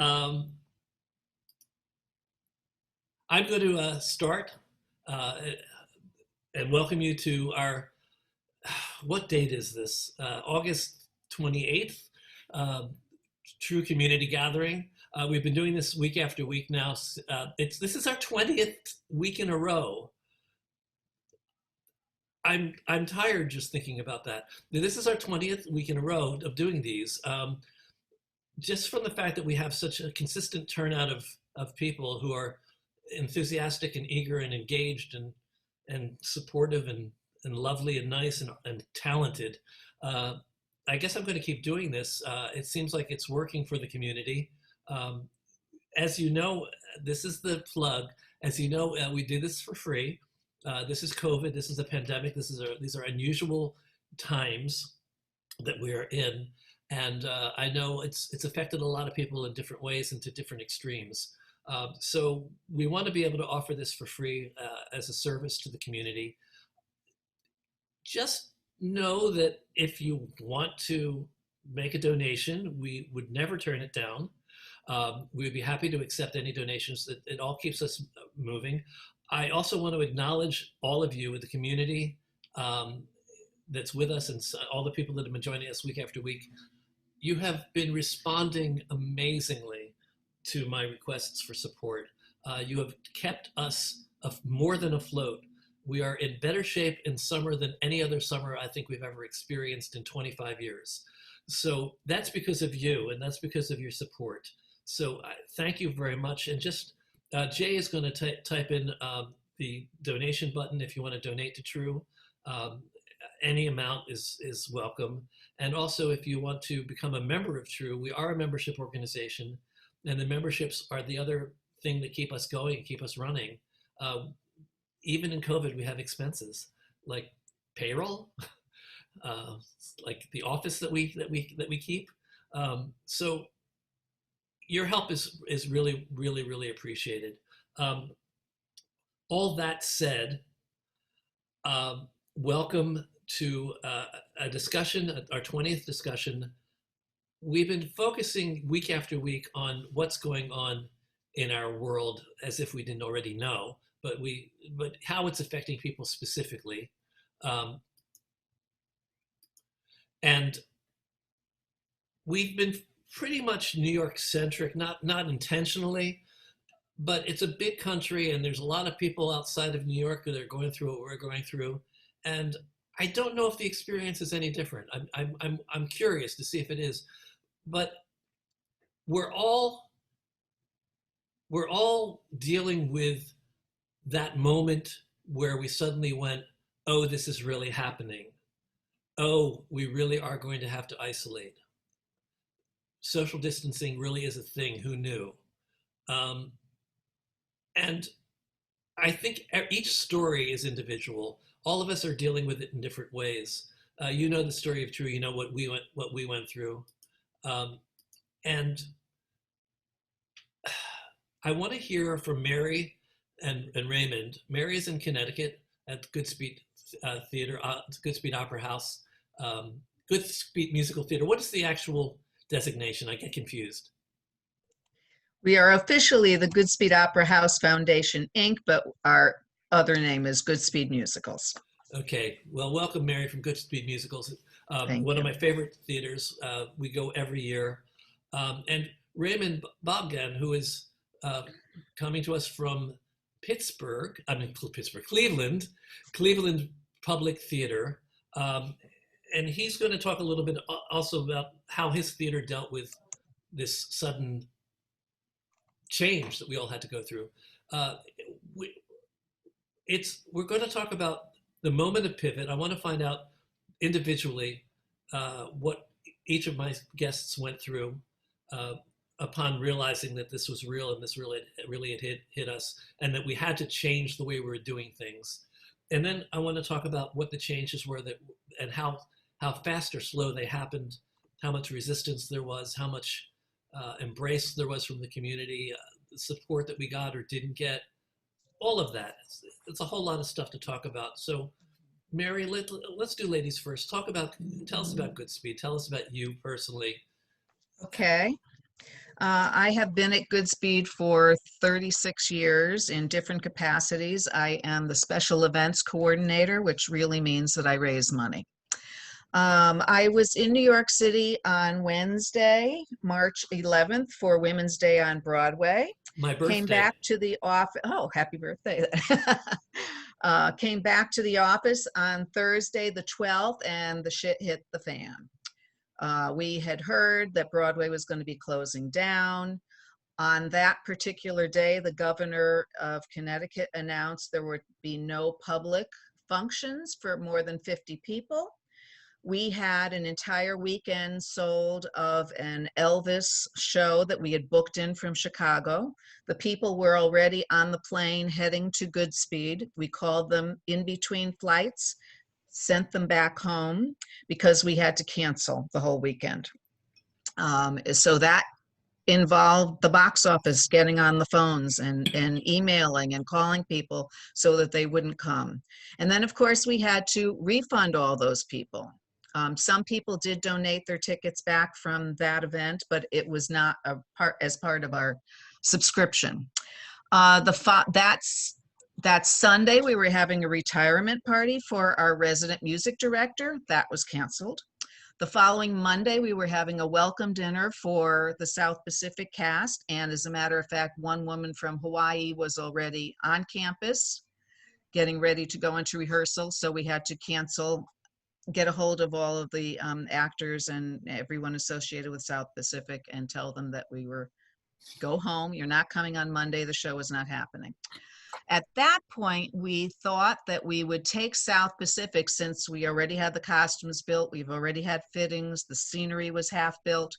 Um, I'm going to start and welcome you to our, what date is this? August 28th, TRU Community Gathering. We've been doing this week after week now. This is our 20th week in a row. I'm tired just thinking about that. This is our 20th week in a row of doing these. Just from the fact that we have such a consistent turnout of people who are enthusiastic and eager and engaged and supportive and lovely and nice and talented. I guess I'm going to keep doing this. It seems like it's working for the community. As you know, this is the plug. As you know, we do this for free. This is COVID. This is a pandemic. These are unusual times that we are in. And I know it's affected a lot of people in different ways and to different extremes. So we want to be able to offer this for free as a service to the community. Just know that if you want to make a donation, we would never turn it down. We would be happy to accept any donations. It all keeps us moving. I also want to acknowledge all of you in the community that's with us and all the people that have been joining us week after week. You have been responding amazingly to my requests for support. You have kept us more than afloat. We are in better shape in summer than any other summer I think we've ever experienced in 25 years. So that's because of you, and that's because of your support. So thank you very much. And just Jay is going to type in the donation button if you want to donate to TRU. Any amount is welcome. And also, if you want to become a member of TRU, we are a membership organization, and the memberships are the other thing that keep us going and keep us running. Even in COVID, we have expenses like payroll, like the office that we keep. So your help is really, really, really appreciated. All that said, welcome to a discussion, our 20th discussion. We've been focusing week after week on what's going on in our world, as if we didn't already know, but how it's affecting people specifically. And we've been pretty much New York centric, not intentionally, but it's a big country and there's a lot of people outside of New York that are going through what we're going through. And I don't know if the experience is any different. I'm curious to see if it is, but we're all dealing with that moment where we suddenly went, oh, this is really happening. Oh, we really are going to have to isolate. Social distancing really is a thing. Who knew? And I think each story is individual. All of us are dealing with it in different ways. You know the story of TRU. You know what we went through, and I want to hear from Mary and Raymond. Mary is in Connecticut at Goodspeed Theater, Goodspeed Opera House, Goodspeed Musical Theatre. What is the actual designation? I get confused. We are officially the Goodspeed Opera House Foundation, Inc., but our other name is Goodspeed Musicals. Okay, well, welcome, Mary, from Goodspeed Musicals. One of my favorite theaters. We go every year. And Raymond Bobgan, who is coming to us from Cleveland Public Theater. And he's going to talk a little bit also about how his theater dealt with this sudden change that we all had to go through. We're going to talk about the moment of pivot. I want to find out individually what each of my guests went through upon realizing that this was real and this really had hit us, and that we had to change the way we were doing things. And then I want to talk about what the changes were and how fast or slow they happened, how much resistance there was, how much embrace there was from the community, the support that we got or didn't get, all of that. It's a whole lot of stuff to talk about. So Mary, let's do ladies first. Tell us about Goodspeed. Tell us about you personally. Okay. I have been at Goodspeed for 36 years in different capacities. I am the special events coordinator, which really means that I raise money. I was in New York City on Wednesday, March 11th for Women's Day on Broadway. My Came birthday. back to the office. Oh, happy birthday. Came back to the office on Thursday, the 12th, and the shit hit the fan. We had heard that Broadway was going to be closing down. On that particular day, the governor of Connecticut announced there would be no public functions for more than 50 people. We had an entire weekend sold of an Elvis show that we had booked in from Chicago. The people were already on the plane heading to Goodspeed. We called them in between flights, sent them back home because we had to cancel the whole weekend. So that involved the box office getting on the phones and emailing and calling people so that they wouldn't come. And then, of course, we had to refund all those people. Some people did donate their tickets back from that event, but it was not as part of our subscription. That Sunday, we were having a retirement party for our resident music director. That was canceled. The following Monday, we were having a welcome dinner for the South Pacific cast. And as a matter of fact, one woman from Hawaii was already on campus getting ready to go into rehearsal. So we had to cancel, get a hold of all of the actors and everyone associated with South Pacific and tell them that we were, go home, you're not coming on Monday, the show is not happening. At that point, we thought that we would take South Pacific, since we already had the costumes built, we've already had fittings, the scenery was half built.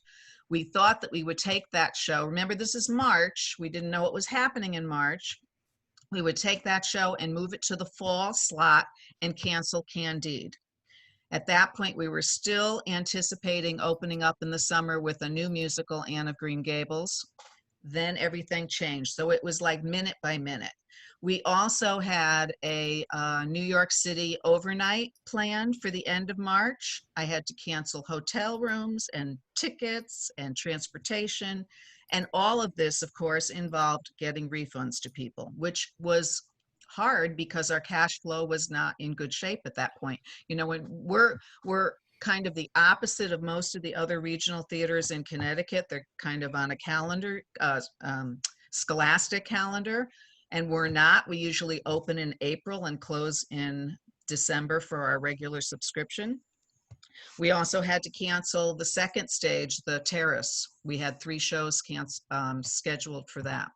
We thought that we would take that show. Remember, this is March. We didn't know what was happening in March. We would take that show and move it to the fall slot and cancel Candide. At that point, we were still anticipating opening up in the summer with a new musical, Anne of Green Gables. Then everything changed. So it was like minute by minute. We also had a New York City overnight planned for the end of March. I had to cancel hotel rooms and tickets and transportation. And all of this, of course, involved getting refunds to people, which was hard because our cash flow was not in good shape at that point. You know, when we're kind of the opposite of most of the other regional theaters in Connecticut. They're kind of on a calendar, scholastic calendar, and we're not. We usually open in April and close in December for our regular subscription. We also had to cancel the second stage, the Terrace. We had 3 shows scheduled for that.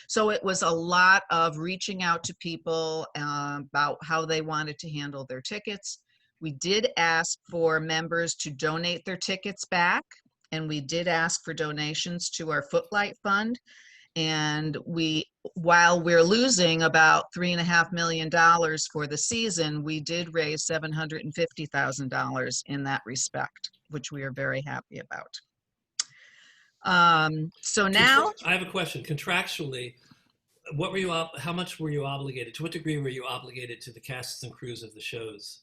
So it was a lot of reaching out to people about how they wanted to handle their tickets. We did ask for members to donate their tickets back, and we did ask for donations to our Footlight Fund. And while we're losing about $3.5 million for the season, we did raise $750,000 in that respect, which we are very happy about. So now I have a question. Contractually, what were you? How much were you obligated? To what degree were you obligated to the casts and crews of the shows?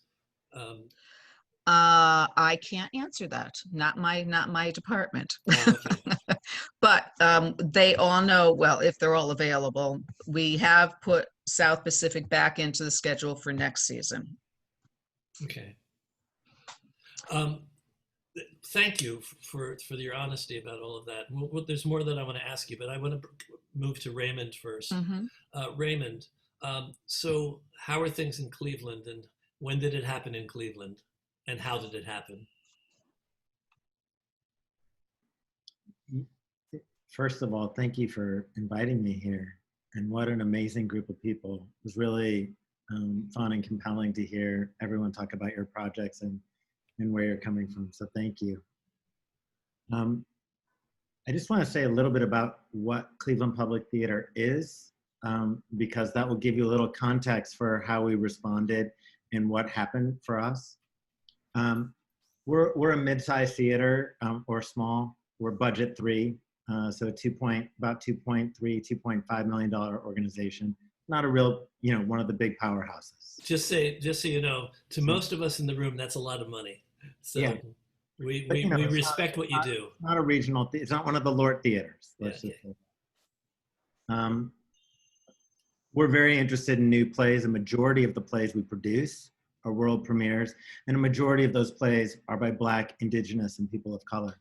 I can't answer that. Not my department. Okay. But they all know, well, if they're all available. We have put South Pacific back into the schedule for next season. Okay. Thank you for your honesty about all of that. Well, there's more that I want to ask you, but I want to move to Raymond first. Mm-hmm. Raymond, so how are things in Cleveland, and when did it happen in Cleveland, and how did it happen? First of all, thank you for inviting me here. And what an amazing group of people. It was really fun and compelling to hear everyone talk about your projects and where you're coming from. So thank you. I just want to say a little bit about what Cleveland Public Theater is, because that will give you a little context for how we responded and what happened for us. We're a mid-sized theater, or small. We're budget 3. So about $2.5 million organization. Not a real, one of the big powerhouses. Just so you know, to most of us in the room, that's a lot of money. So. Yeah. We, But, we, you know, we it's respect what you do. not a regional, it's not one of the Lord theaters. Let's Yeah, just say. We're very interested in new plays. A majority of the plays we produce are world premieres, and a majority of those plays are by Black, Indigenous, and people of color.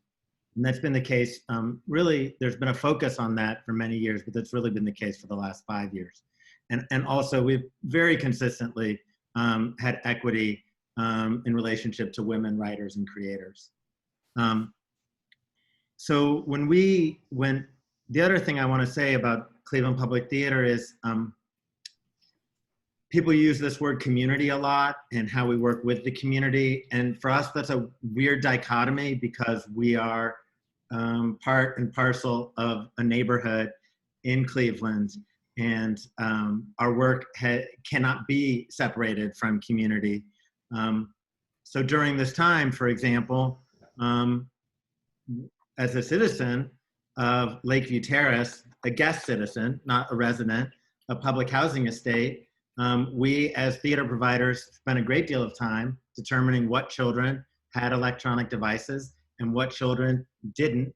And that's been the case, really, there's been a focus on that for many years, but that's really been the case for the last 5 years. And also, we've very consistently had equity in relationship to women writers and creators. So the other thing I want to say about Cleveland Public Theater is people use this word community a lot and how we work with the community. And for us, that's a weird dichotomy because we are part and parcel of a neighborhood in Cleveland. And our work cannot be separated from community. So during this time, for example, as a citizen of Lakeview Terrace, a guest citizen, not a resident, a public housing estate, we as theater providers spent a great deal of time determining what children had electronic devices and what children didn't,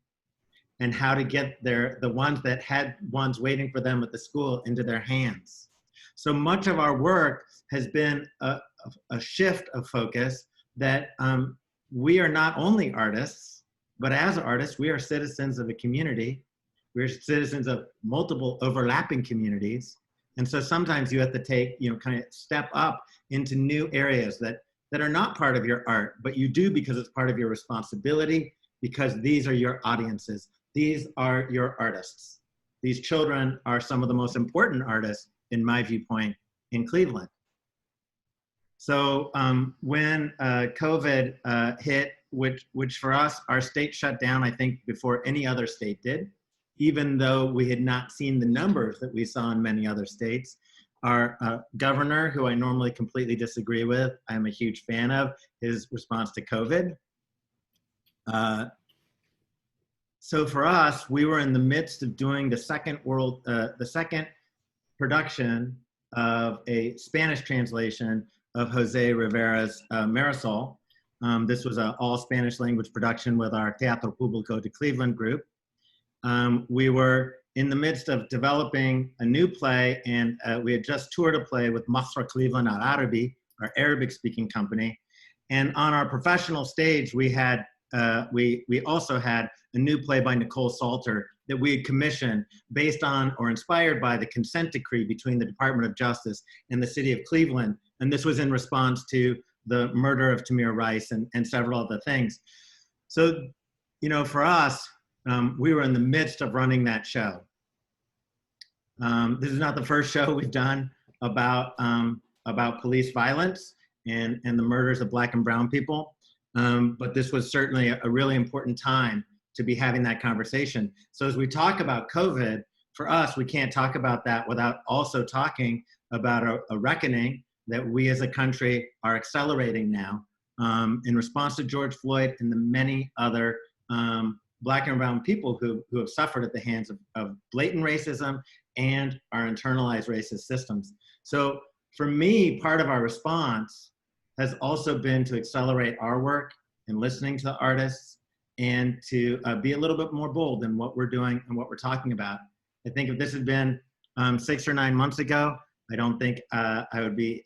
and how to get the ones that had ones waiting for them at the school into their hands. So much of our work has been a shift of focus that we are not only artists, but as artists, we are citizens of a community. We're citizens of multiple overlapping communities. And so sometimes you have to take, kind of step up into new areas that are not part of your art, but you do because it's part of your responsibility, because these are your audiences. These are your artists. These children are some of the most important artists, in my viewpoint, in Cleveland. So when COVID hit, which for us, our state shut down, I think, before any other state did, even though we had not seen the numbers that we saw in many other states. Our governor, who I normally completely disagree with, I'm a huge fan of, his response to COVID. So for us, we were in the midst of doing the second production of a Spanish translation of Jose Rivera's Marisol. This was an all Spanish language production with our Teatro Público de Cleveland group. We were in the midst of developing a new play, and we had just toured a play with Masra Cleveland Al Arabi, our Arabic speaking company. And on our professional stage, we had we also had a new play by Nicole Salter that we had commissioned based on or inspired by the consent decree between the Department of Justice and the city of Cleveland. And this was in response to the murder of Tamir Rice and several other things. So, for us, we were in the midst of running that show. This is not the first show we've done about police violence and the murders of Black and brown people. But this was certainly a really important time to be having that conversation. So as we talk about COVID, for us, we can't talk about that without also talking about a reckoning that we as a country are accelerating now in response to George Floyd and the many other Black and brown people who have suffered at the hands of blatant racism and our internalized racist systems. So for me, part of our response has also been to accelerate our work in listening to the artists and to be a little bit more bold in what we're doing and what we're talking about. I think if this had been 6 or 9 months ago, I don't think I would be,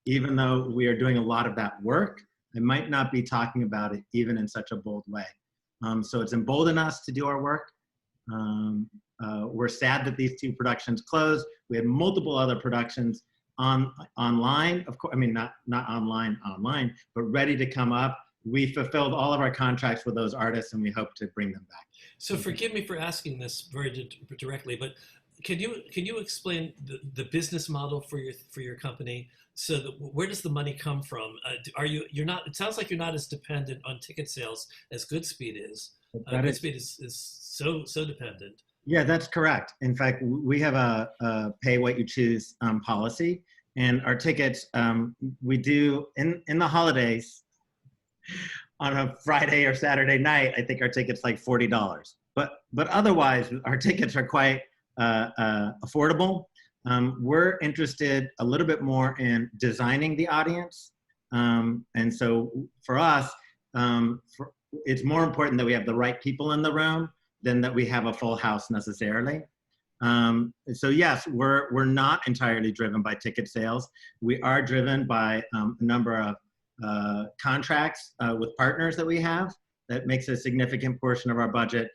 even though we are doing a lot of that work, I might not be talking about it even in such a bold way. So it's emboldened us to do our work. We're sad that these 2 productions closed. We had multiple other productions online, of course, I mean, not online, but ready to come up. We fulfilled all of our contracts with those artists and we hope to bring them back. So forgive me for asking this very directly, but can you explain the business model for your company? So where does the money come from? You're not, it sounds like you're not as dependent on ticket sales as Goodspeed is. Goodspeed is so dependent. Yeah, that's correct. In fact, we have a pay what you choose policy, and our tickets, we do in the holidays on a Friday or Saturday night, I think our ticket's like $40. But otherwise, our tickets are quite affordable. We're interested a little bit more in designing the audience. And so for us, it's more important that we have the right people in the room than that we have a full house necessarily. So yes, we're not entirely driven by ticket sales. We are driven by a number of contracts with partners that we have. That makes a significant portion of our budget.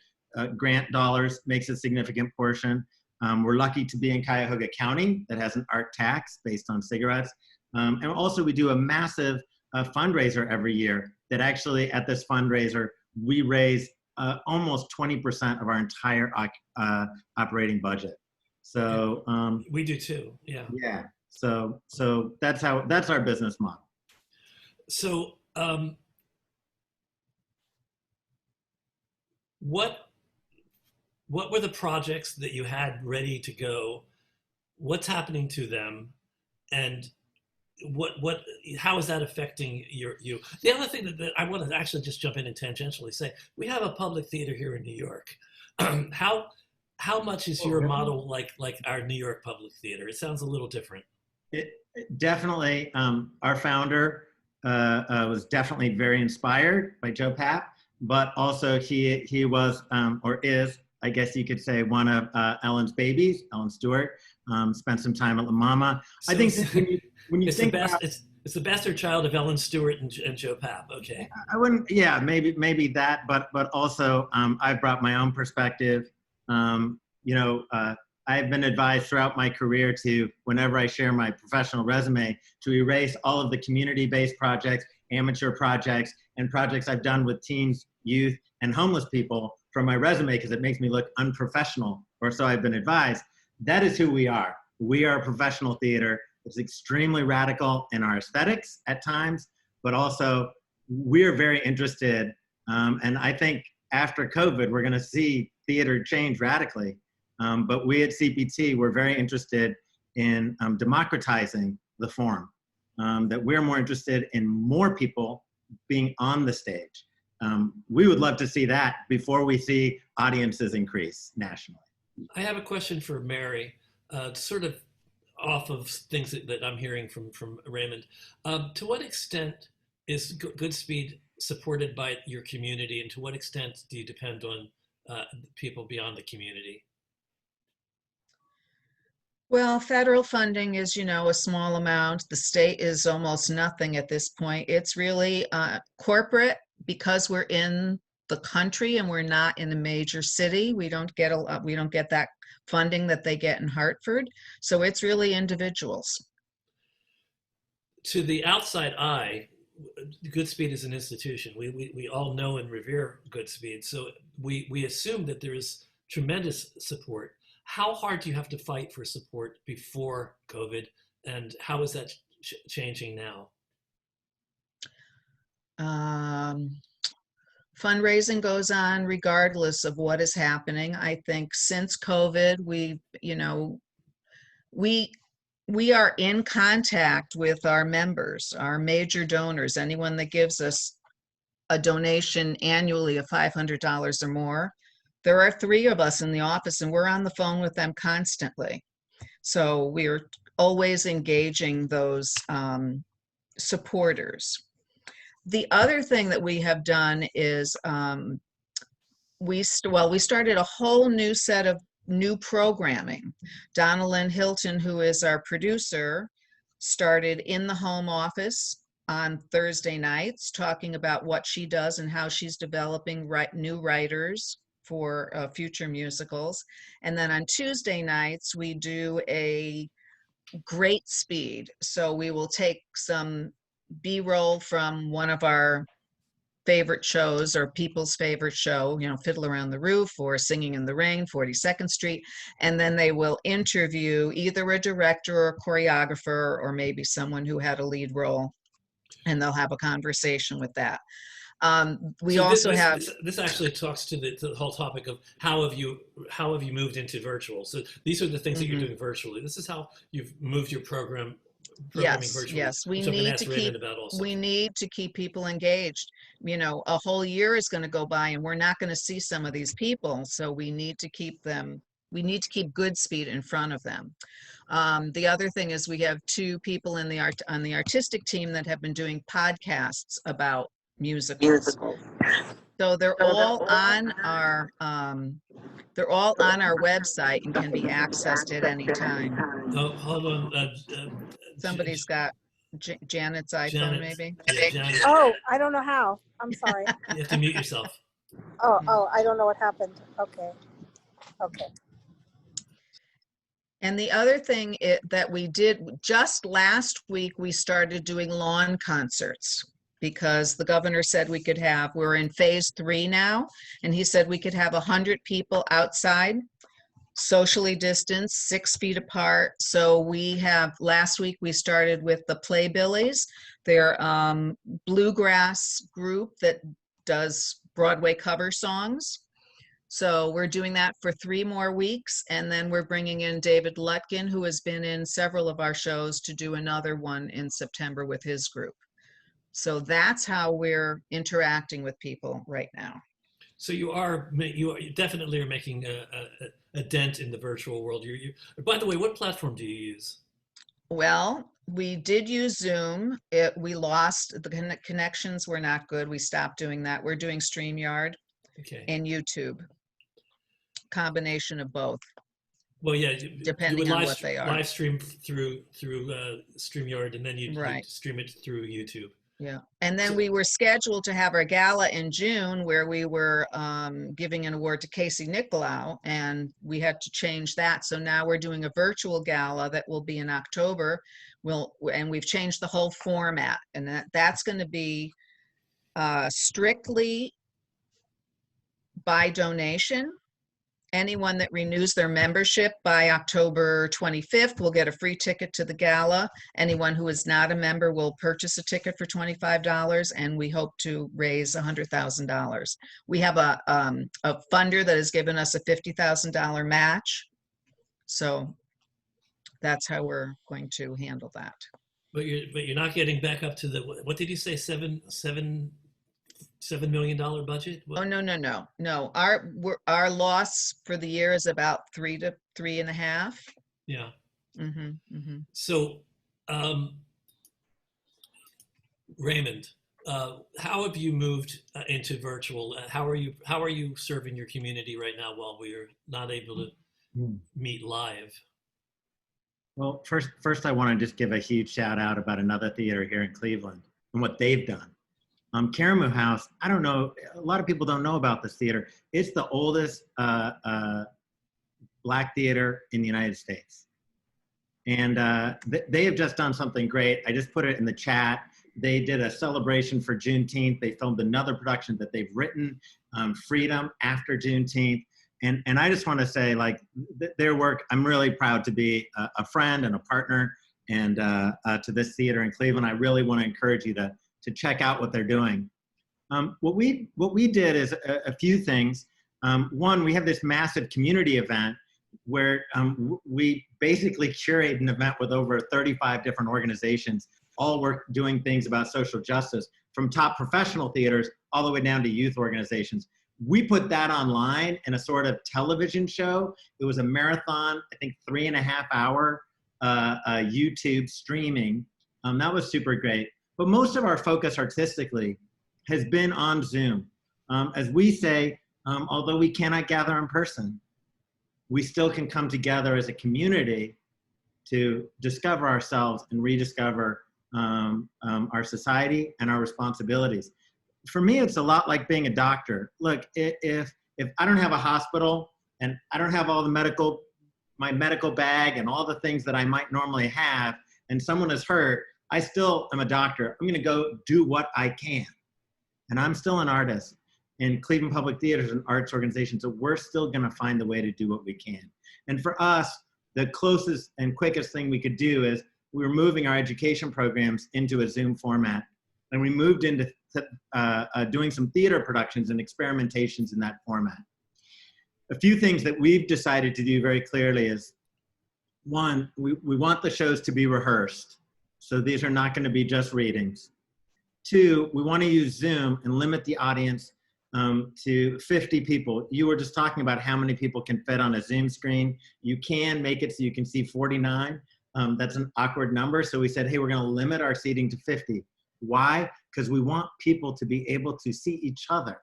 Grant dollars makes a significant portion. We're lucky to be in Cuyahoga County that has an art tax based on cigarettes. And also we do a massive fundraiser every year that actually at this fundraiser, we raise almost 20% of our entire operating budget. So we do too. Yeah. Yeah. So that's our business model. So what were the projects that you had ready to go? What's happening to them, and how is that affecting you? The other thing that I want to actually just jump in and tangentially say, we have a public theater here in New York. How much is your model like our New York public theater? It sounds a little different. It definitely, our founder was definitely very inspired by Joe Papp, but also he was or is, I guess you could say, one of Ellen's babies, Ellen Stewart. Spent some time at La Mama. So I think when you think about, it's the bastard child of Ellen Stewart and Joe Papp. Okay. I wouldn't. Yeah, maybe that, but also I've brought my own perspective. I've been advised throughout my career to, whenever I share my professional resume, to erase all of the community-based projects, amateur projects, and projects I've done with teens, youth, and homeless people from my resume because it makes me look unprofessional, or so I've been advised. That is who we are. We are a professional theater. It's extremely radical in our aesthetics at times, but also we're very interested. And I think after COVID, we're going to see theater change radically. But we at CPT, we're very interested in democratizing the form, that we're more interested in more people being on the stage. We would love to see that before we see audiences increase nationally. I have a question for Mary, sort of off of things that I'm hearing from Raymond. To what extent is Goodspeed supported by your community, and to what extent do you depend on people beyond the community? Well, federal funding is, a small amount. The state is almost nothing at this point. It's really corporate, because we're in the country and we're not in a major city. We don't get that funding that they get in Hartford. So it's really individuals. To the outside eye, Goodspeed is an institution. We all know and revere Goodspeed. So we assume that there is tremendous support. How hard do you have to fight for support before COVID, and how is that changing now? Fundraising goes on regardless of what is happening. I think since COVID, we are in contact with our members, our major donors, anyone that gives us a donation annually of $500 or more. There are 3 of us in the office and we're on the phone with them constantly. So we're always engaging those supporters. The other thing that we have done is we started a whole new set of new programming. Donna Lynn Hilton, who is our producer, started in the home office on Thursday nights talking about what she does and how she's developing new writers for future musicals. And then on Tuesday nights, we do a great speed. So we will take some B-roll from one of our favorite shows or people's favorite show, Fiddler on the Roof or Singing in the Rain, 42nd Street. And then they will interview either a director or a choreographer or maybe someone who had a lead role, and they'll have a conversation with that. This actually talks to the whole topic of how have you moved into virtual. So these are the things that you're doing virtually. This is how you've moved your programming virtually. Yes. We need to keep people engaged. A whole year is going to go by and we're not going to see some of these people. So we need to keep Goodspeed in front of them. The other thing is we have 2 people on the artistic team that have been doing podcasts about musicals. So they're all on our website and can be accessed at any time. Oh, hold on. Somebody's got Janet's iPhone, Janet. maybe. Yeah, Janet. Oh, I don't know how. I'm sorry. You have to mute yourself. Oh, I don't know what happened. Okay. And the other thing that we did just last week, we started doing lawn concerts because the governor said we're in phase 3 now, and he said we could have 100 people outside, socially distanced, 6 feet apart. So last week we started with the Playbillies. They're bluegrass group that does Broadway cover songs. So we're doing that for 3 more weeks, and then we're bringing in David Lutkin, who has been in several of our shows, to do another one in September with his group. So that's how we're interacting with people right now. So you definitely are making a dent in the virtual world. By the way, what platform do you use? Well, we did use Zoom. We lost, the connections were not good. We stopped doing that. We're doing StreamYard and YouTube. Combination of both. Well, yeah, depending on what they are. Live stream through StreamYard, and then you'd stream it through YouTube. Yeah, and then we were scheduled to have our gala in June, where we were giving an award to Casey Nicolau, and we had to change that. So now we're doing a virtual gala that will be in October. And we've changed the whole format, and that's going to be strictly by donation. Anyone that renews their membership by October 25th will get a free ticket to the gala. Anyone who is not a member will purchase a ticket for $25, and we hope to raise $100,000. We have a funder that has given us a $50,000 match. So that's how we're going to handle that. But you're not getting back up to what did you say, $7 million budget? What? Oh, no. Our loss for the year is about 3 to 3.5. Yeah. Mm-hmm. So, Raymond, how have you moved into virtual? How are you serving your community right now while we are not able to meet live? Well, first I want to just give a huge shout out about another theater here in Cleveland and what they've done. Karamu House, I don't know, a lot of people don't know about this theater. It's the oldest Black theater in the United States. And they have just done something great. I just put it in the chat. They did a celebration for Juneteenth. They filmed another production that they've written, Freedom After Juneteenth. And I just want to say, like, their work, I'm really proud to be a friend and a partner and to this theater in Cleveland. I really want to encourage you to check out what they're doing. What we did is a few things. One, we have this massive community event where we basically curate an event with over 35 different organizations, all doing things about social justice, from top professional theaters all the way down to youth organizations. We put that online in a sort of television show. It was a marathon, I think 3.5 hour YouTube streaming. That was super great. But most of our focus artistically has been on Zoom. As we say, although we cannot gather in person, we still can come together as a community to discover ourselves and rediscover our society and our responsibilities. For me, it's a lot like being a doctor. Look, if I don't have a hospital and I don't have all the my medical bag and all the things that I might normally have, and someone is hurt, I still am a doctor. I'm going to go do what I can. And I'm still an artist. And Cleveland Public Theater is an arts organization, so we're still going to find the way to do what we can. And for us, the closest and quickest thing we could do is we were moving our education programs into a Zoom format. And we moved into doing some theater productions and experimentations in that format. A few things that we've decided to do very clearly is, one, we want the shows to be rehearsed. So these are not going to be just readings. Two, we want to use Zoom and limit the audience to 50 people. You were just talking about how many people can fit on a Zoom screen. You can make it so you can see 49. That's an awkward number. So we said, hey, we're going to limit our seating to 50. Why? because we want people to be able to see each other.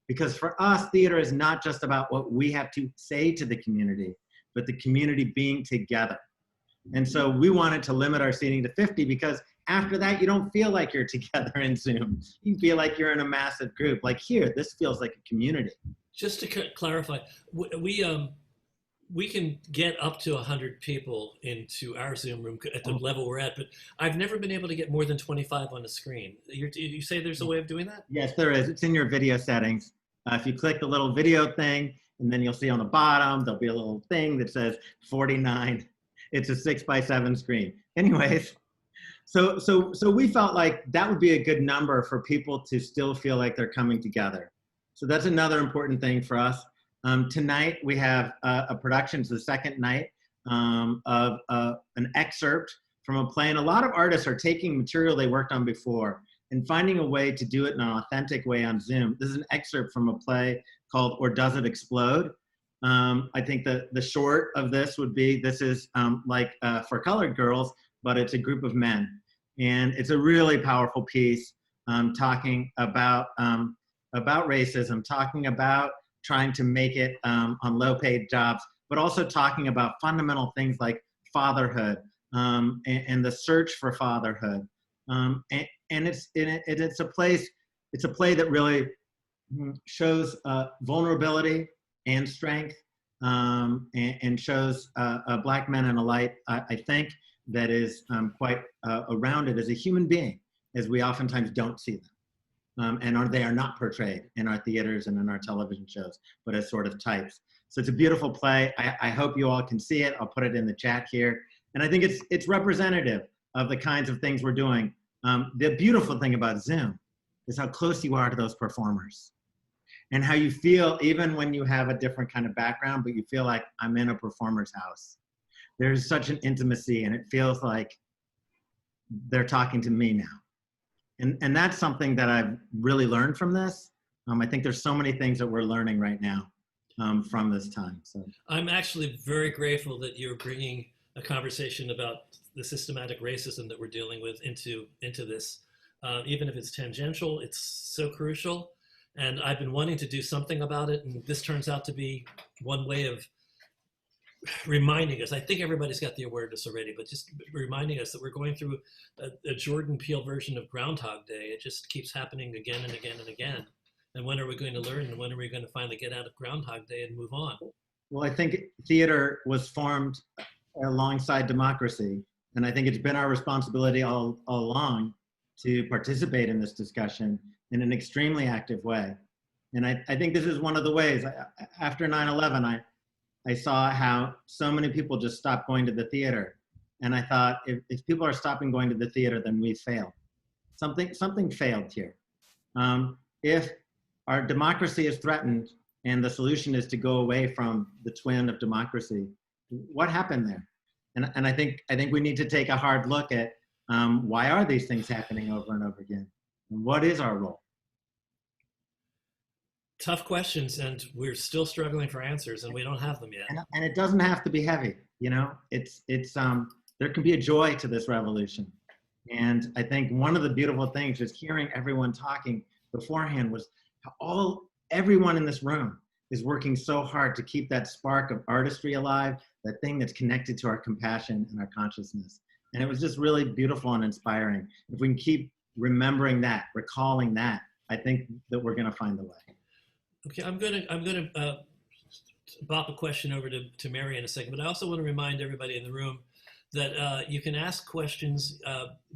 Because for us, theater is not just about what we have to say to the community, but the community being together. And so we wanted to limit our seating to 50 because after that, you don't feel like you're together in Zoom. You feel like you're in a massive group. Like here, this feels like a community. Just to clarify, we can get up to 100 people into our Zoom room at the level we're at, but I've never been able to get more than 25 on the screen. You say there's a way of doing that? Yes, there is. It's in your video settings. If you click the little video thing, and then you'll see on the bottom, there'll be a little thing that says 49. It's a 6x7 screen. Anyways, so we felt like that would be a good number for people to still feel like they're coming together. So that's another important thing for us. Tonight we have a production, it's the second night of an excerpt from a play. And a lot of artists are taking material they worked on before and finding a way to do it in an authentic way on Zoom. This is an excerpt from a play called Or Does It Explode? I think the short of this would be, this is like for colored girls, but it's a group of men. And it's a really powerful piece talking about racism, talking about trying to make it on low-paid jobs, but also talking about fundamental things like fatherhood and the search for fatherhood. And it's a play that really shows vulnerability and strength, and shows Black men in a light, I think, that is quite rounded as a human being, as we oftentimes don't see them. And they are not portrayed in our theaters and in our television shows, but as sort of types. So it's a beautiful play. I hope you all can see it. I'll put it in the chat here. And I think it's representative of the kinds of things we're doing. The beautiful thing about Zoom is how close you are to those performers and how you feel even when you have a different kind of background, but you feel like I'm in a performer's house. There's such an intimacy and it feels like they're talking to me now. And that's something that I've really learned from this. I think there's so many things that we're learning right now from this time. So I'm actually very grateful that you're bringing a conversation about the systematic racism that we're dealing with into this. Even if it's tangential, it's so crucial. And I've been wanting to do something about it. And this turns out to be one way of reminding us. I think everybody's got the awareness already, but just reminding us that we're going through a Jordan Peele version of Groundhog Day. It just keeps happening again and again and again. And when are we going to learn? And when are we going to finally get out of Groundhog Day and move on? Well, I think theater was formed alongside democracy. And I think it's been our responsibility all along to participate in this discussion in an extremely active way. And I think this is one of the ways. After 9/11, I saw how so many people just stopped going to the theater. And I thought, if people are stopping going to the theater, then we failed. Something failed here. If our democracy is threatened and the solution is to go away from the twin of democracy, what happened there? And I think we need to take a hard look at why are these things happening over and over again? And what is our role? Tough questions, and we're still struggling for answers, and we don't have them yet. And it doesn't have to be heavy, you know. It's there can be a joy to this revolution, and I think one of the beautiful things, just hearing everyone talking beforehand, was how everyone in this room is working so hard to keep that spark of artistry alive, that thing that's connected to our compassion and our consciousness, and it was just really beautiful and inspiring. If we can keep remembering that, recalling that, I think that we're going to find the way. Okay, I'm gonna bop a question over to Mary in a second, but I also want to remind everybody in the room that you can ask questions,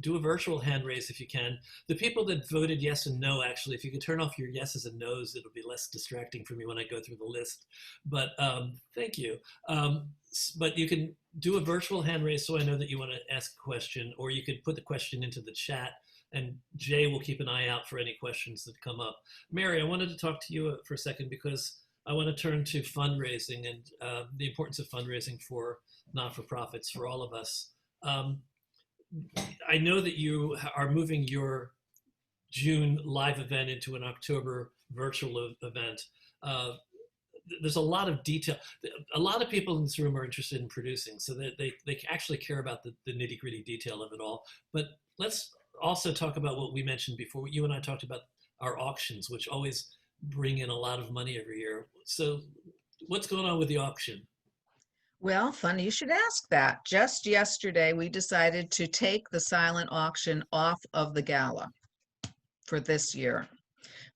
do a virtual hand raise if you can. The people that voted yes and no, actually, if you could turn off your yeses and nos, it'll be less distracting for me when I go through the list. But thank you. But you can do a virtual hand raise so I know that you want to ask a question, or you could put the question into the chat, and Jay will keep an eye out for any questions that come up. Mary, I wanted to talk to you for a second because I want to turn to fundraising and the importance of fundraising for not-for-profits for all of us. I know that you are moving your June live event into an October virtual event. There's a lot of detail. A lot of people in this room are interested in producing, so that they actually care about the nitty-gritty detail of it all. But let's also talk about what we mentioned before. You and I talked about our auctions, which always bring in a lot of money every year. So what's going on with the auction? Well, funny you should ask that. Just yesterday, we decided to take the silent auction off of the gala for this year.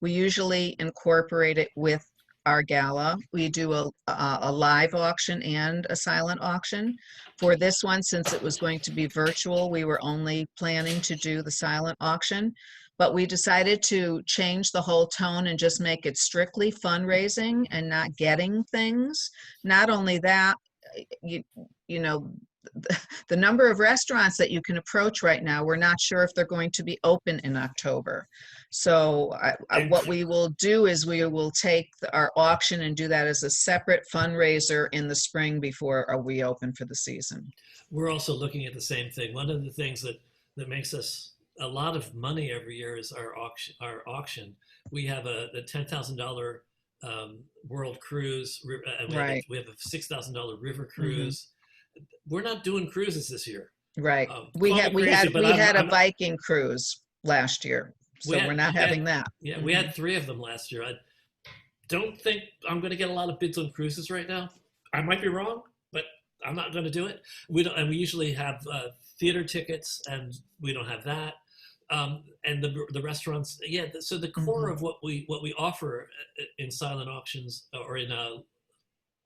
We usually incorporate it with our gala. We do a live auction and a silent auction. For this one, since it was going to be virtual, we were only planning to do the silent auction. But we decided to change the whole tone and just make it strictly fundraising and not getting things. Not only that, you, you know, the number of restaurants that you can approach right now, we're not sure if they're going to be open in October. So what we will do is we will take our auction and do that as a separate fundraiser in the spring before we open for the season. We're also looking at the same thing. One of the things that makes us a lot of money every year is our auction. We have a $10,000 world cruise, and Right. we have a $6,000 river cruise. We're not doing cruises this year. Right. We had a Viking cruise last year, so we're not having that. Yeah, we had 3 of them last year. I don't think I'm going to get a lot of bids on cruises right now. I might be wrong, but I'm not going to do it. We don't, and we usually have theater tickets, and we don't have that. And the restaurants, yeah. So the core of what we offer in silent auctions or in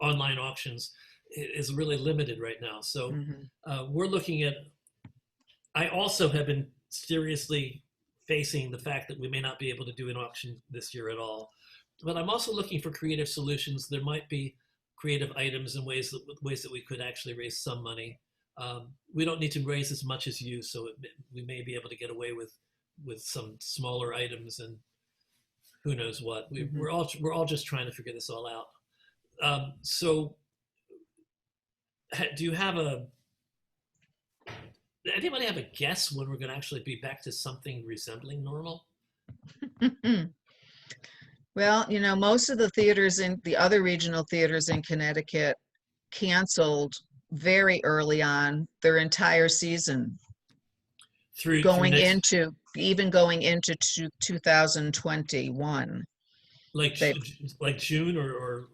online auctions is really limited right now. So we're looking at, I also have been seriously facing the fact that we may not be able to do an auction this year at all. But I'm also looking for creative solutions. There might be creative items and ways that we could actually raise some money. We don't need to raise as much as you, so we may be able to get away with some smaller items and who knows what. We're all just trying to figure this all out. So do you have anybody have a guess when we're going to actually be back to something resembling normal? Well, most of the theaters in the other regional theaters in Connecticut canceled very early on their entire season, going into 2021. Like June or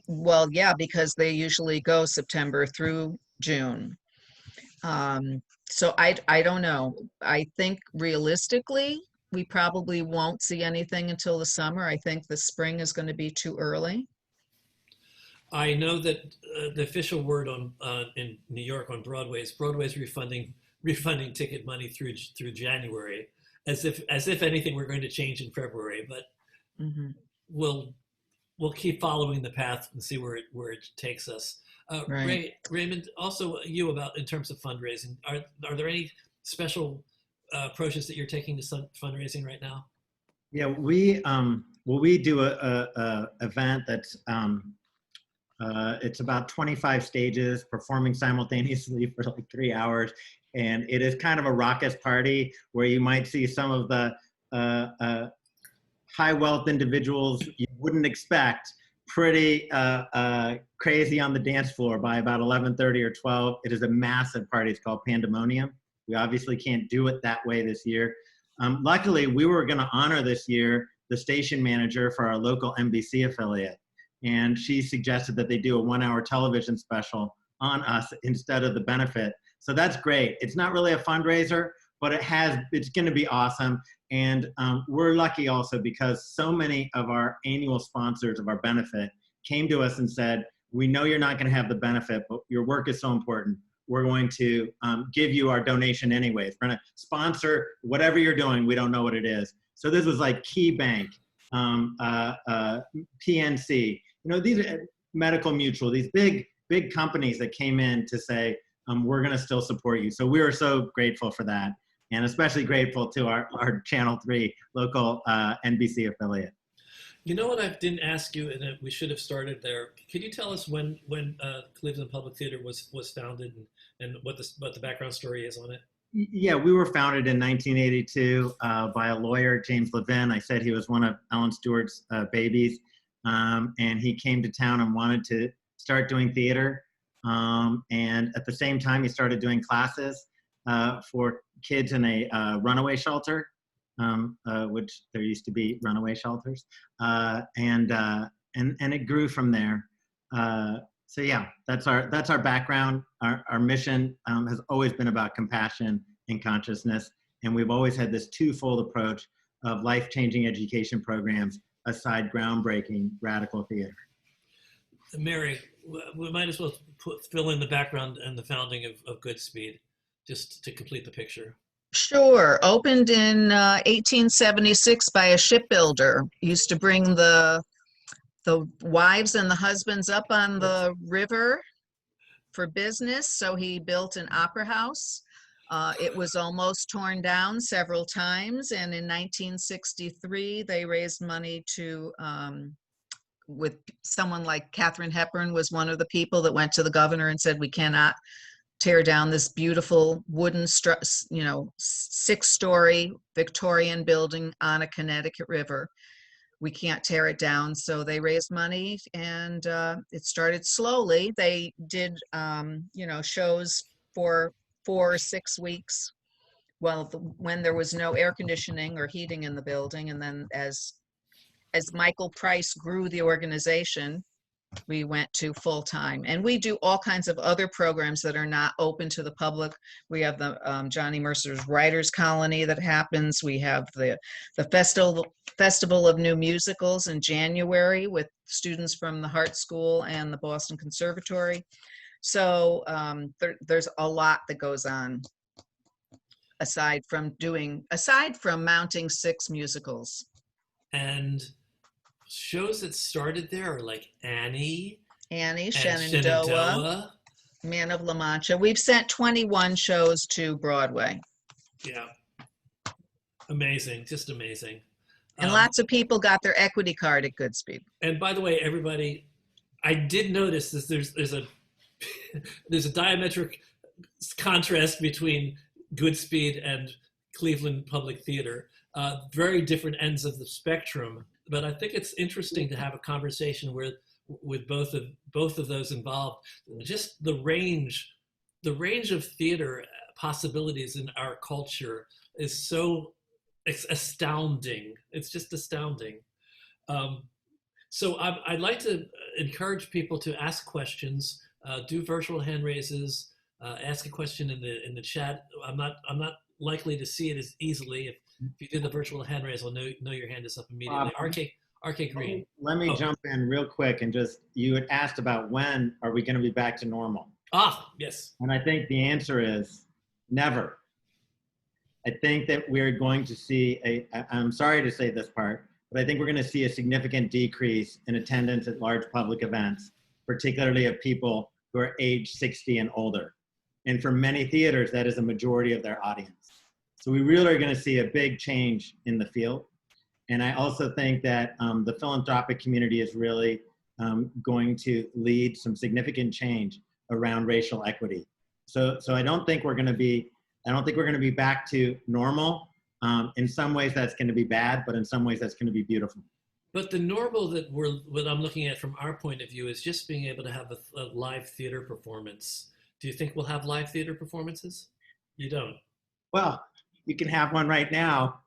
Well, yeah, because they usually go September through June. So I don't know. I think realistically, we probably won't see anything until the summer. I think the spring is going to be too early. I know that the official word on in New York on Broadway's refunding ticket money through January, as if anything were going to change in February. But we'll keep following the path and see where it takes us. Right. Raymond, also you in terms of fundraising, are there any special approaches that you're taking to fundraising right now? Yeah, we do a event that's it's about 25 stages performing simultaneously for like 3 hours, and it is kind of a raucous party where you might see some of the high wealth individuals you wouldn't expect pretty crazy on the dance floor by about 11:30 or 12. It is a massive party. It's called Pandemonium. We obviously can't do it that way this year. Luckily, we were going to honor this year the station manager for our local NBC affiliate, and she suggested that they do a 1-hour television special on us instead of the benefit. So that's great. It's not really a fundraiser, but it's going to be awesome. And we're lucky also because so many of our annual sponsors of our benefit came to us and said, we know you're not going to have the benefit, but your work is so important. We're going to give you our donation anyways. We're going to sponsor whatever you're doing. We don't know what it is. So this was like Key Bank, PNC, these are Medical Mutual, these big companies that came in to say, we're going to still support you. So we were so grateful for that. And especially grateful to our Channel 3 local NBC affiliate. You know what I didn't ask you, and we should have started there. Could you tell us when Cleveland Public Theater was founded and what the background story is on it? Yeah, we were founded in 1982 by a lawyer, James Levin. I said he was one of Ellen Stewart's babies, and he came to town and wanted to start doing theater. And at the same time, he started doing classes. for kids in a runaway shelter, which there used to be runaway shelters, and it grew from there. So yeah, that's our background. Our mission has always been about compassion and consciousness, and we've always had this twofold approach of life-changing education programs aside groundbreaking radical theater. Mary, we might as well fill in the background and the founding of Goodspeed, just to complete the picture. Sure. Opened in 1876 by a shipbuilder. Used to bring the wives and the husbands up on the river for business. So he built an opera house. It was almost torn down several times. And in 1963, they raised money to, with someone like Katharine Hepburn was one of the people that went to the governor and said, we cannot tear down this beautiful wooden, 6-story Victorian building on a Connecticut river. We can't tear it down. So they raised money, and it started slowly. They did, shows for 4 or 6 weeks. Well, when there was no air conditioning or heating in the building, and then as Michael Price grew the organization, we went to full time. And we do all kinds of other programs that are not open to the public. We have the Johnny Mercer's Writers Colony that happens. We have the Festival of New Musicals in January with students from the Hart School and the Boston Conservatory. So there's a lot that goes on aside from mounting 6 musicals. And shows that started there are like Annie, Shenandoah, Man of La Mancha. We've sent 21 shows to Broadway. Yeah. Amazing, just amazing. And lots of people got their equity card at Goodspeed. And by the way, everybody, I did notice this, there's a diametric contrast between Goodspeed and Cleveland Public Theater. Very different ends of the spectrum. But I think it's interesting to have a conversation with both of those involved. Just the range of theater possibilities in our culture is so astounding. It's just astounding. So I'd like to encourage people to ask questions, do virtual hand raises, ask a question in the chat. I'm not likely to see it as easily. If you do the virtual hand raise, I'll know your hand is up immediately. RK Green. Let me jump in real quick and you had asked about when are we going to be back to normal? Yes. And I think the answer is never. I think that we're going to see I'm sorry to say this part, but I think we're going to see a significant decrease in attendance at large public events, particularly of people who are age 60 and older. And for many theaters, that is a majority of their audience. So we really are going to see a big change in the field. And I also think that the philanthropic community is really going to lead some significant change around racial equity. So I don't think we're going to be back to normal. In some ways that's going to be bad, but in some ways that's going to be beautiful. But the normal what I'm looking at from our point of view is just being able to have a live theater performance. Do you think we'll have live theater performances? You don't. Well, you can have one right now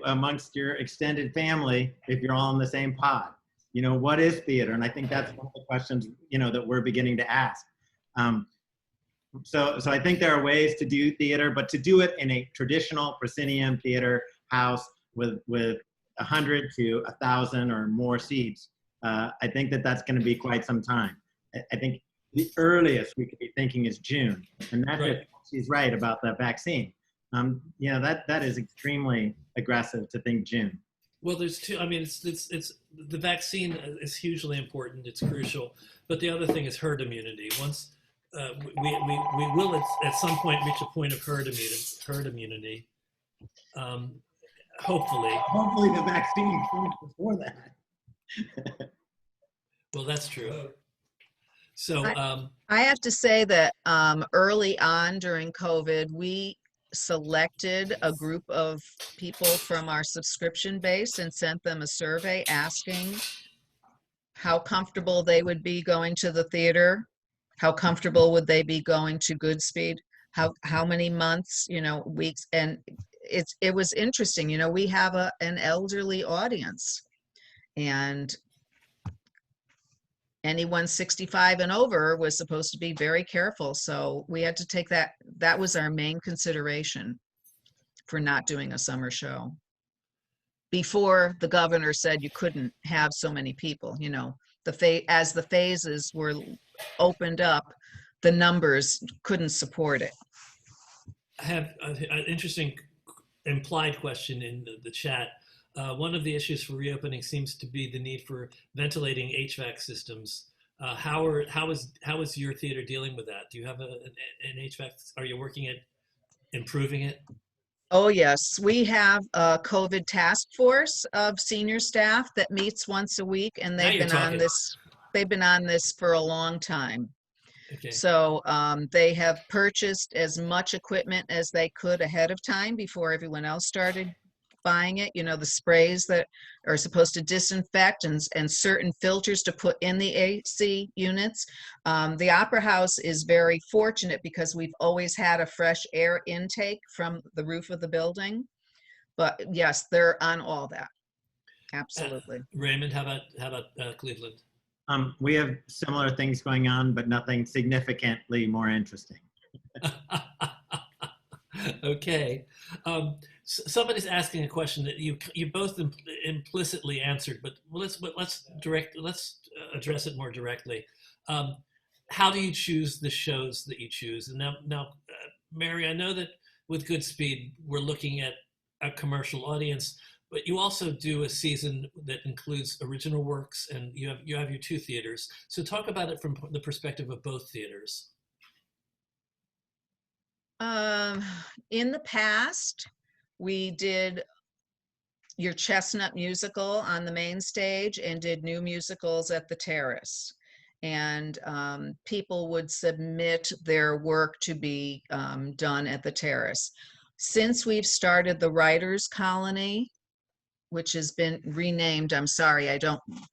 amongst your extended family if you're all in the same pod. What is theater? And I think that's one of the questions, that we're beginning to ask. So I think there are ways to do theater, but to do it in a traditional proscenium theater house with 100 to 1,000 or more seats, I think that's going to be quite some time. I think the earliest we could be thinking is June, and that's right. If she's right about the vaccine. That is extremely aggressive to think June. Well, there's two. I mean, it's the vaccine is hugely important. It's crucial, but the other thing is herd immunity. Once we will at some point reach a point of herd immunity. Hopefully the vaccine comes before that. Well, that's true. So I have to say that early on during COVID, we selected a group of people from our subscription base and sent them a survey asking how comfortable they would be going to the theater, how comfortable would they be going to Goodspeed. how many months, weeks. And it was interesting. We have an elderly audience, and anyone 65 and over was supposed to be very careful. So we had to take that was our main consideration for not doing a summer show. Before the governor said you couldn't have so many people, as the phases were opened up, the numbers couldn't support it. I have an interesting implied question in the chat. One of the issues for reopening seems to be the need for ventilating HVAC systems. How is your theater dealing with that? Do you have an HVAC? Are you working at improving it? Oh, yes. We have a COVID task force of senior staff that meets once a week, and they've been on this for a long time. Okay. So they have purchased as much equipment as they could ahead of time before everyone else started buying it. The sprays that are supposed to disinfect and certain filters to put in the AC units. The Opera House is very fortunate because we've always had a fresh air intake from the roof of the building. But yes, they're on all that. Absolutely. Raymond, how about Cleveland? We have similar things going on, but nothing significantly more interesting. Okay. Somebody's asking a question that you both implicitly answered, but let's address it more directly. How do you choose the shows that you choose? And now, Mary, I know that with Goodspeed we're looking at a commercial audience, but you also do a season that includes original works, and you have your two theaters. So talk about it from the perspective of both theaters. In the past, we did your Chestnut musical on the main stage and did new musicals at the Terrace. And people would submit their work to be done at the Terrace. Since we've started the Writers' Colony, which has been renamed, I'm sorry,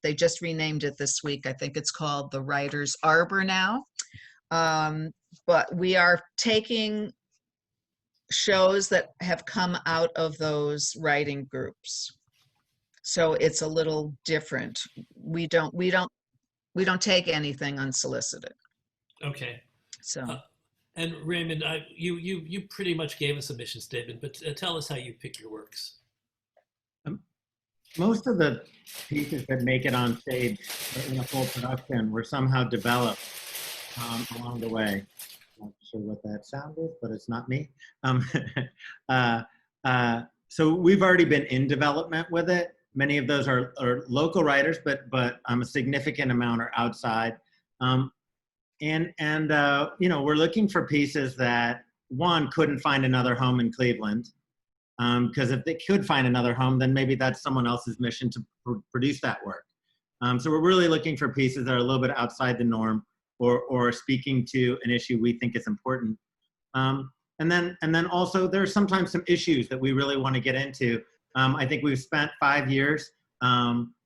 they just renamed it this week. I think it's called the Writers' Arbor now. But we are taking shows that have come out of those writing groups. So it's a little different. We don't take anything unsolicited. Okay. So. And Raymond, you pretty much gave us a mission statement, but tell us how you pick your works. Most of the pieces that make it on stage in a full production were somehow developed along the way. Not sure what that sound is, but it's not me. So we've already been in development with it. Many of those are local writers, but a significant amount are outside. We're looking for pieces that, one, couldn't find another home in Cleveland. Because if they could find another home, then maybe that's someone else's mission to produce that work. So we're really looking for pieces that are a little bit outside the norm, or speaking to an issue we think is important. And then also there's sometimes some issues that we really want to get into. I think we've spent 5 years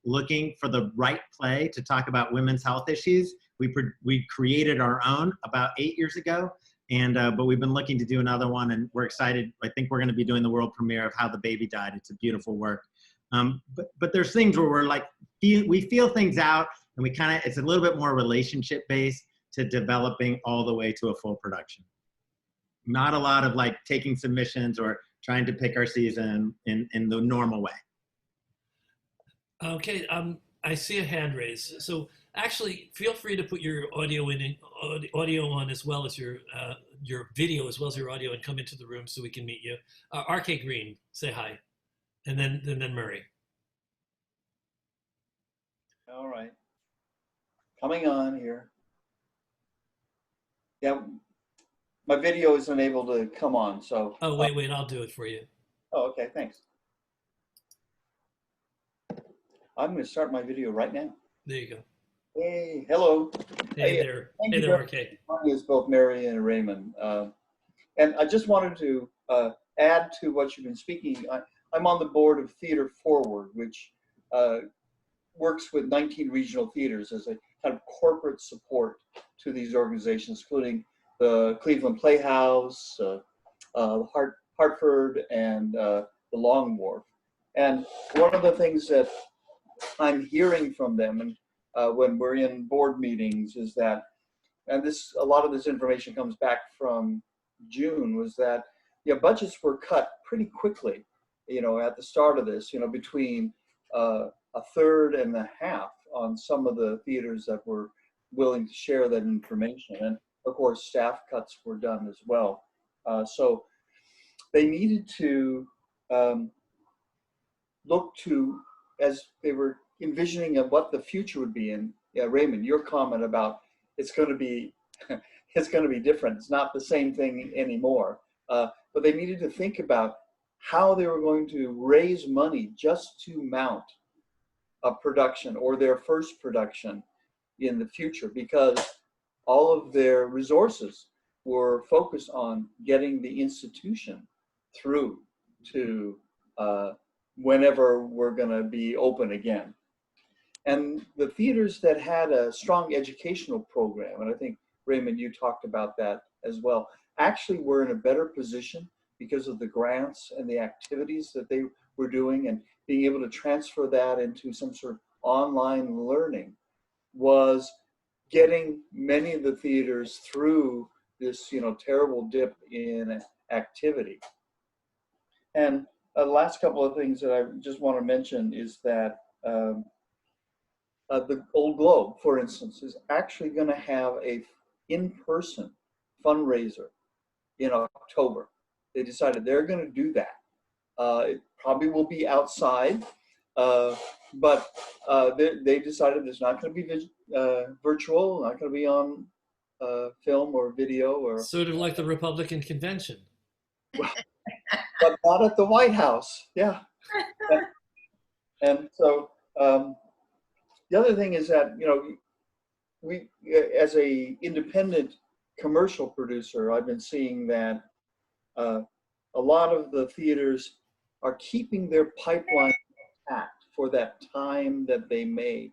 looking for the right play to talk about women's health issues. We created our own about 8 years ago. But we've been looking to do another one, and we're excited. I think we're going to be doing the world premiere of How the Baby Died. It's a beautiful work. But there's things where we're like, we feel things out, and it's a little bit more relationship based to developing all the way to a full production. Not a lot of like taking submissions or trying to pick our season in the normal way. Okay, I see a hand raised. So actually, feel free to put your audio on as well as your video as well as your audio, and come into the room so we can meet you. RK Green, say hi, and then Murray. All right, coming on here. Yeah, my video is unable to come on, so. Oh wait, I'll do it for you. Oh, okay, thanks. I'm going to start my video right now. There you go. Hey, hello. Hey there, RK. It's both Mary and Raymond. And I just wanted to add to what you've been speaking. I'm on the board of Theater Forward, which works with 19 regional theaters as a kind of corporate support to these organizations, including the Cleveland Playhouse, Hartford, and the Long Wharf. And one of the things that I'm hearing from them, and when we're in board meetings, is that, and a lot of this information comes back from June, was that budgets were cut pretty quickly, at the start of this, between a third and a half on some of the theaters that were willing to share that information. And of course, staff cuts were done as well. So they needed to look to, as they were envisioning of what the future would be. And Raymond, your comment about it's going to be different. It's not the same thing anymore. But they needed to think about how they were going to raise money just to mount a production or their first production in the future, because all of their resources were focused on getting the institution through to whenever we're going to be open again. And the theaters that had a strong educational program, and I think, Raymond, you talked about that as well, actually were in a better position because of the grants and the activities that they were doing, and being able to transfer that into some sort of online learning was getting many of the theaters through this, terrible dip in activity. And the last couple of things that I just want to mention is that the Old Globe, for instance, is actually going to have a in-person fundraiser in October. They decided they're going to do that. It probably will be outside, but they decided it's not going to be virtual, not going to be on film or video, or sort of like the Republican convention. But not at the White House. Yeah. And so the other thing is that, we, as a independent commercial producer, I've been seeing that a lot of the theaters are keeping their pipeline intact for that time that they may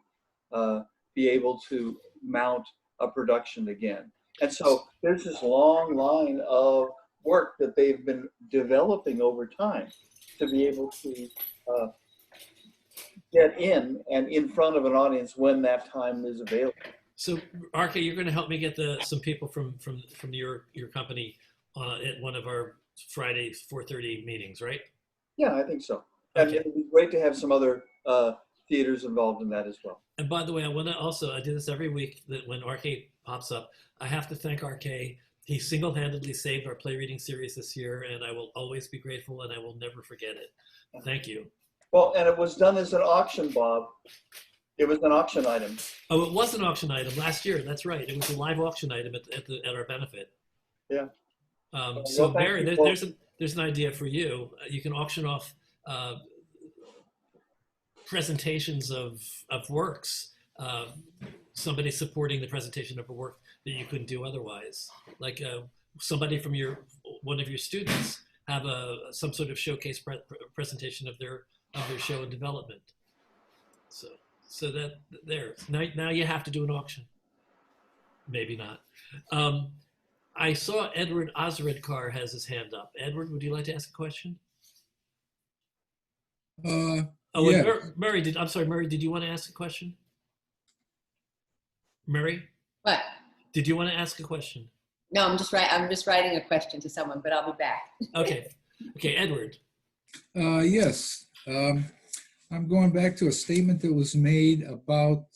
be able to mount a production again. And so there's this long line of work that they've been developing over time to be able to get in and in front of an audience when that time is available. So, RK, you're going to help me get some people from your company at one of our Friday 4:30 meetings, right? Yeah, I think so. Okay. And it'd be great to have some other theaters involved in that as well. And by the way, I do this every week, that when RK pops up, I have to thank RK. He single-handedly saved our play reading series this year, and I will always be grateful, and I will never forget it. Thank you. Well, and it was done as an auction, Bob. It was an auction item. Oh, it was an auction item last year. That's right. It was a live auction item at our benefit. Yeah. So Mary, there's an idea for you. You can auction off presentations of works. Somebody supporting the presentation of a work that you couldn't do otherwise. Like somebody from one of your students have some sort of showcase presentation of their show and development. So that there. Now you have to do an auction. Maybe not. I saw Edward Osredkar has his hand up. Edward, would you like to ask a question? Yeah. Murray, did you want to ask a question? Murray? What? Did you want to ask a question? No, I'm just writing a question to someone, but I'll be back. Okay, Edward. Yes. I'm going back to a statement that was made about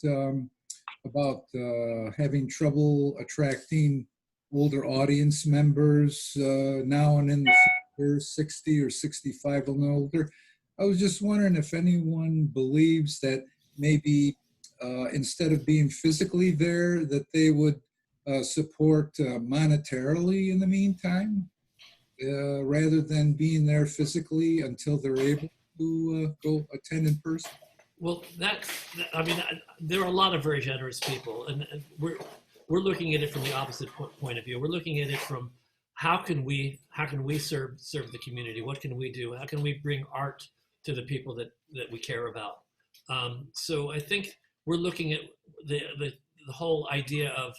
having trouble attracting older audience members now and in the future, 60 or 65 and older. I was just wondering if anyone believes that maybe instead of being physically there, that they would support monetarily in the meantime, rather than being there physically until they're able to go attend in person. Well, there are a lot of very generous people, and we're looking at it from the opposite point of view. We're looking at it from how can we serve the community? What can we do? How can we bring art to the people that we care about? So I think we're looking at the whole idea of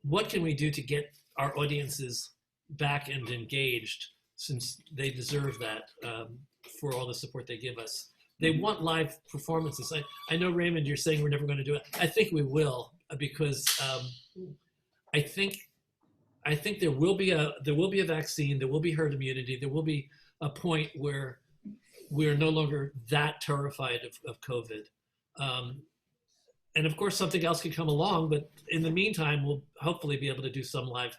what can we do to get our audiences back and engaged, since they deserve that for all the support they give us. They want live performances. I know, Raymond, you're saying we're never going to do it. I think we will, because I think there will be a vaccine. There will be herd immunity. There will be a point where we're no longer that terrified of COVID. And of course, something else could come along. But in the meantime, we'll hopefully be able to do some live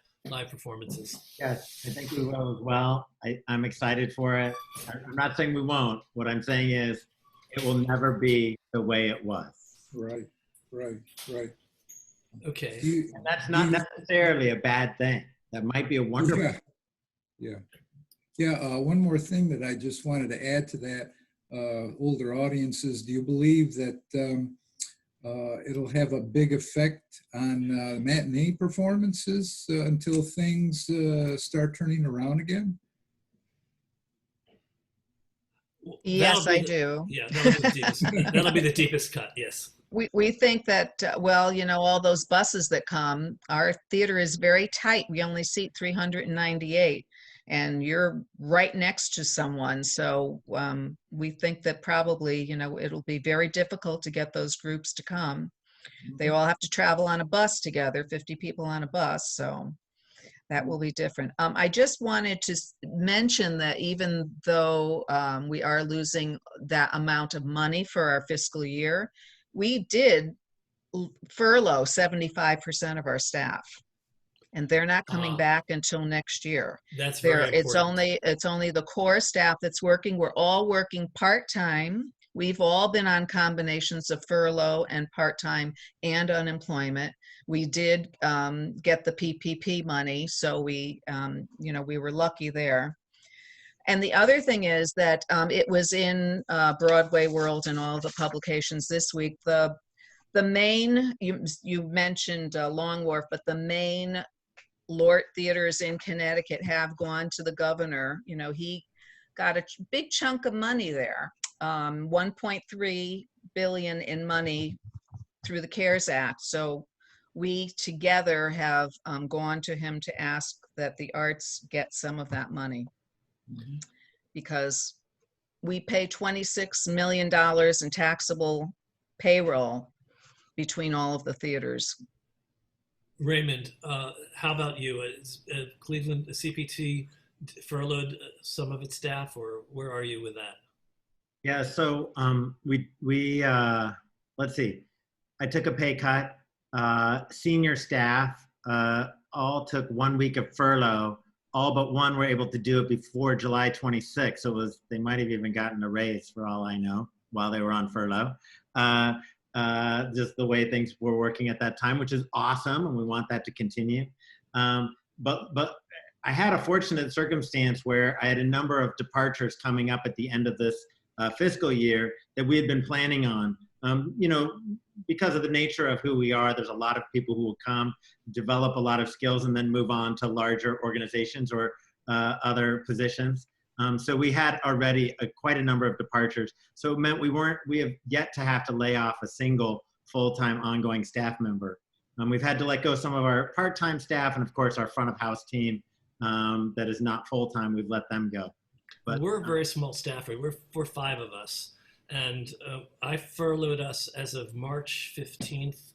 performances. Yes, I think we will as well. I'm excited for it. I'm not saying we won't. What I'm saying is it will never be the way it was. Right. Okay. And that's not necessarily a bad thing. That might be a wonderful. Yeah. One more thing that I just wanted to add to that, older audiences, do you believe that it'll have a big effect on matinee performances until things start turning around again? Yes, I do. Yeah, that'll be the deepest cut, yes. We think that, well, you know, all those buses that come, our theater is very tight. We only seat 398, and you're right next to someone. So we think that probably, you know, it'll be very difficult to get those groups to come. They all have to travel on a bus together, 50 people on a bus. So that will be different. I just wanted to mention that even though we are losing that amount of money for our fiscal year, we did furlough 75% of our staff, and they're not coming back until next year. That's very important. It's only the core staff that's working. We're all working part-time. We've all been on combinations of furlough and part-time and unemployment. We did get the PPP money, so we, you know, we were lucky there. And the other thing is that it was in Broadway World and all the publications this week. The main, you mentioned Long Wharf, but the main Lort theaters in Connecticut have gone to the governor. You know, he got a big chunk of money there, 1.3 billion in money through the CARES Act. So we together have gone to him to ask that the arts get some of that money, because we pay $26 million in taxable payroll between all of the theaters. Raymond, how about you? Is Cleveland CPT furloughed some of its staff, or where are you with that? Yeah, so we let's see. I took a pay cut. Senior staff all took 1 week of furlough. All but one were able to do it before July 26th. So they might have even gotten a raise for all I know while they were on furlough. Just the way things were working at that time, which is awesome, and we want that to continue. But I had a fortunate circumstance where I had a number of departures coming up at the end of this fiscal year that we had been planning on. You know, because of the nature of who we are, there's a lot of people who will come, develop a lot of skills, and then move on to larger organizations or other positions. So we had already quite a number of departures. So it meant we have yet to have to lay off a single full-time ongoing staff member. We've had to let go some of our part-time staff, and of course our front of house team that is not full-time, we've let them go. But we're a very small staff. We're 5 of us. And I furloughed us as of March 15th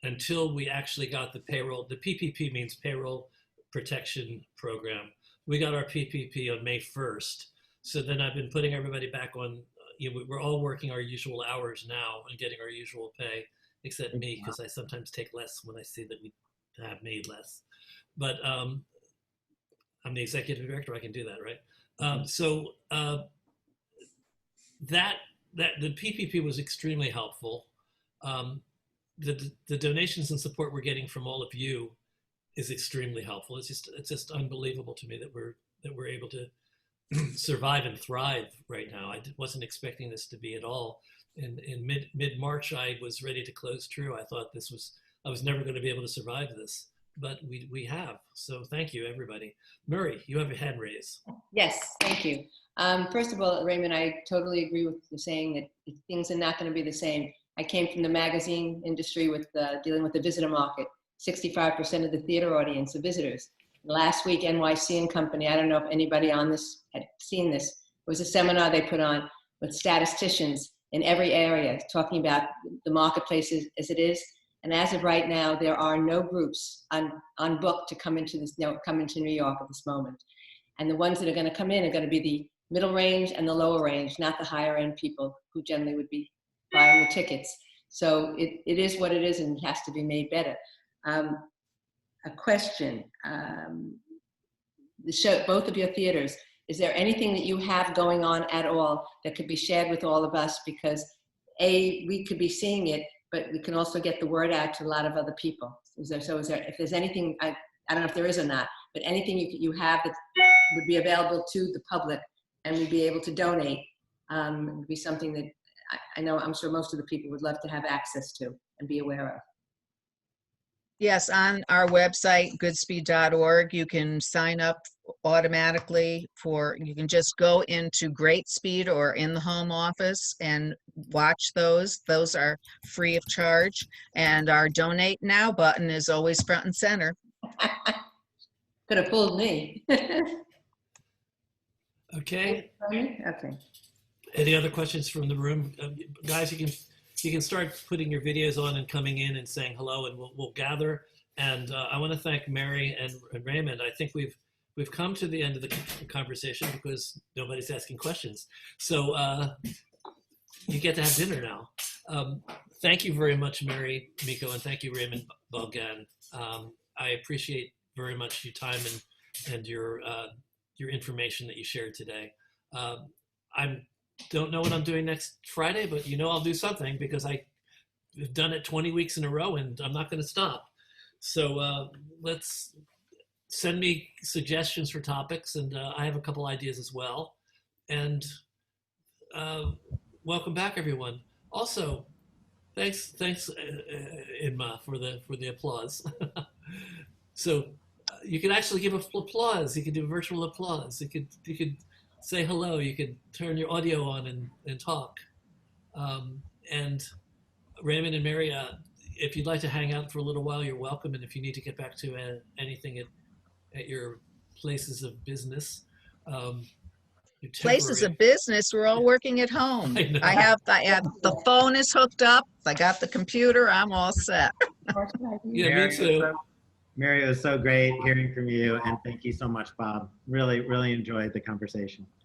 until we actually got the payroll. The PPP means Payroll Protection Program. We got our PPP on May 1st. So then I've been putting everybody back on, you know, we're all working our usual hours now and getting our usual pay, except me, because I sometimes take less when I see that we have made less. But I'm the executive director, I can do that, right? So the PPP was extremely helpful. The donations and support we're getting from all of you is extremely helpful. It's just unbelievable to me that we're able to survive and thrive right now. I wasn't expecting this to be at all. In mid-March, I was ready to close TRU. I thought I was never going to be able to survive this, but we have. So thank you, everybody. Murray, you have a hand raise. Yes, thank you. First of all, Raymond, I totally agree with you saying that things are not going to be the same. I came from the magazine industry with dealing with the visitor market, 65% of the theater audience are visitors. Last week, NYC and Company, I don't know if anybody on this had seen this, it was a seminar they put on with statisticians in every area talking about the marketplace as it is. And as of right now, there are no groups on book to come into New York at this moment. And the ones that are going to come in are going to be the middle range and the lower range, not the higher end people who generally would be buying the tickets. So it is what it is, and it has to be made better. A question, the show, both of your theaters, is there anything that you have going on at all that could be shared with all of us? Because we could be seeing it, but we can also get the word out to a lot of other people. Is there, if there's anything, I don't know if there is or not, but anything you have that would be available to the public and we'd be able to donate, would be something that I know, I'm sure most of the people would love to have access to and be aware of. Yes, on our website, goodspeed.org, you can sign up automatically you can just go into Great Speed or in the home office and watch those. Those are free of charge. And our Donate Now button is always front and center. Could have fooled me. Okay. Okay. Any other questions from the room? Guys, you can start putting your videos on and coming in and saying hello, and we'll gather. And I want to thank Mary and Raymond. I think we've come to the end of the conversation because nobody's asking questions. So you get to have dinner now. Thank you very much, Mary, Miko, and thank you, Raymond Bobgan. I appreciate very much your time and your information that you shared today. I don't know what I'm doing next Friday, but I'll do something because I've done it 20 weeks in a row and I'm not going to stop. So let's send me suggestions for topics, and I have a couple ideas as well. And welcome back, everyone. Also, thanks, Inma, for the applause. So you can actually give applause. You can do virtual applause. You could say hello. You could turn your audio on and talk. And Raymond and Mary, if you'd like to hang out for a little while, you're welcome. And if you need to get back to anything at your places of business, places of business, we're all working at home. I have the phone is hooked up. I got the computer. I'm all set. Yeah, me too. Mary, it was so great hearing from you, and thank you so much, Bob. Really, really enjoyed the conversation.